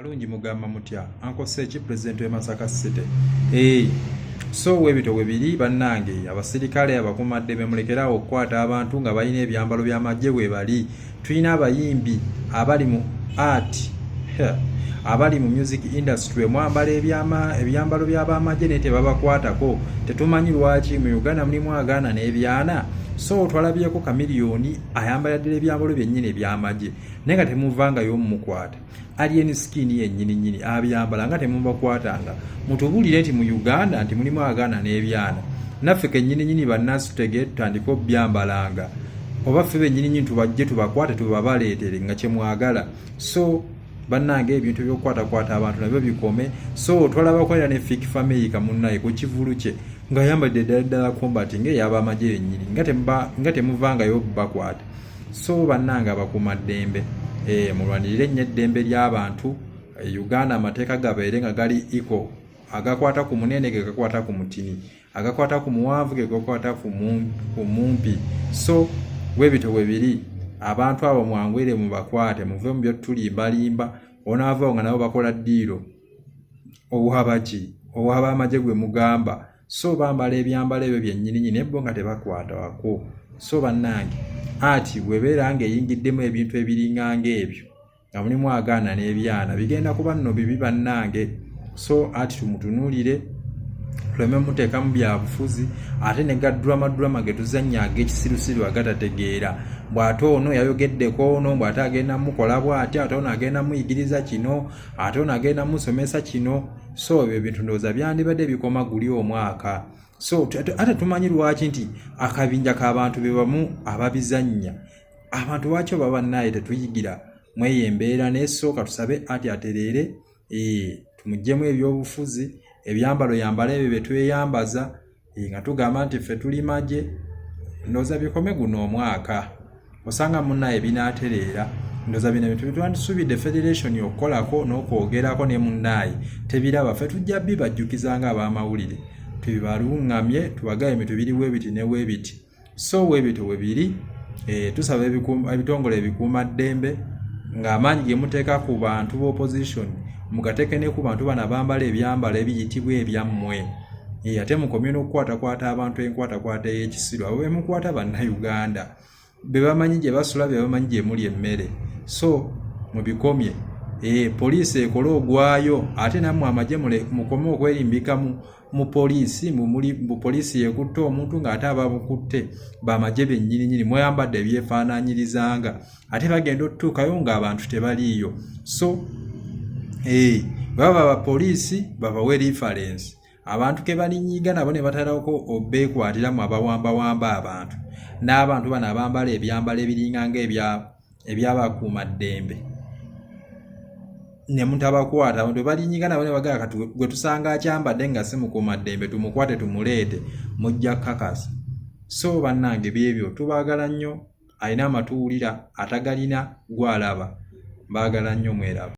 Kalungi mugamba mutya Uncle Sechi president we Masaka City. So webito webiri bannange abasirikale abakumaddeme mulekerawo okukwata abantu nga balina ebyambalo by'amagye bwe bali. Tulina abayimbi abali mu art abali mu music industry mwambala ebyambalo by'abamagye ne tebabakwatako. Tetumanyi lwaki mu Uganda mulimu agaana n'ebyana. So twalabyeko Kamiliyoni ayambala ddala ebyambalo byennyini ebyamagye naye nga temuvangayo mumukwata. Alien skin yennyini abyambala nga temubakwatanga. Mutubulire nti mu Uganda nti mulimu agaana n'ebyana. Naffe kennyini bannansi tutegere tutandika obyambalanga. Oba ffe bennyini tubajje tubakwate tubabaleetere nga kye mwagala. So bannange ebintu by'okukwatakwata abantu nabyo bikome. So twalabako era ne Fiki Family kamunnaye ku kivulu kye nga yambadde ddala combat ng'ey'abamagye yennyini nga temuvangayo bakwata. So bannange abakuuma ddembe mulwanirire nnyo eddembe ly'abantu. Uganda amateeka gabeere nga gali iko, agakwata ku munene ge gakwata ku mutini, agakwata ku muwanvu ge gakwata ku mumpi. So webito webiri abantu abo mwangwire mubakwate muve mu byo tulimbalimba onaavaawo nga nabo bakola ddiiro obuhabaki obuhaba amagye gwe mugamba. So bambala ebyambalo ebyo byennyini nebbo nga tebakwata wako. So bannange ati bwebeera ng'eyingiddemu ebintu ebiringa ng'ebyo nga mulimu agaana n'ebyana bigenda kuba nno bibi bannange. So ati tumutunuulire tuleme muteekamu byabufuzi ate ne gadrama ge tuzannya ag'ekisirusiru agatategeera. Bw'ate ono yayogeddeko ono bw'ate agenda mukola bw'ati ate ono agenda muyigiriza kino ate ono agenda musomesa kino. So ebyo bintu ndowooza byandibadde bikoma guli omwaka. So ate tumanyi lwaki nti akabinja k'abantu be bamu ababizannya. Abantu lwaki oba bannaye tetuyigira mw'eyo embeera n'esooka tusabe ati atereere tumuggyemu ebyobufuzi ebyambalo yambala ebyo bye tweyambaza nga tugamba nti ffe tuli magye. Ndowooza bikome guno omwaka osanga munnaye binaatereera. Ndowooza bino ebintu byetwandisuubidde federation okukolako n'okwogerako ne munnaye tebiraba. Ffe tujja bibajjukiza ng'abamawulire tubibaluŋŋamye tubagaye ebintu biriwo ebiti ne weebiti. So weebito webiri tusaba ebitongole ebikuuma ddembe ng'amaanyi ge muteeka ku bantu b'opposition mugateeke ne ku bantu bano bambala ebyambalo ebiyitibwa ebyammwe. Ate mukomye n'okukwatakwata abantu enkwatakwata ey'ekisiru abo bemukwata bannayuganda be bamanyi gye basula be bamanyi gye muli emmere. So mubikomye poliisi ekole ogwayo ate nammwe amagye mukome okwerimbika mu poliisi mu poliisi yekutte omuntu ng'ate abamukutte bamagye bennyininyini mweyambadde ebyefaanaanyirizanga ate bagenda otutuukayo ng'abantu tebaliiyo. So baba abapoliisi babawe reference abantu ke balinyiga nabo ne batalako obeekwatiramu abawambawamba abantu n'abantu bano abambala ebyambalo ebiringa ng'ebyabakuuma ddembe ne mutabakwata abantu balinyiga nabo ne bagala kati gwe tusanga akyambadde nga si mukuuma ddembe tumukwate tumuleete mujja kakasa. So bannange byebyo tubaagala nnyo. Alina amatuwulira atagalina gwalaba baagala nnyo mweraba.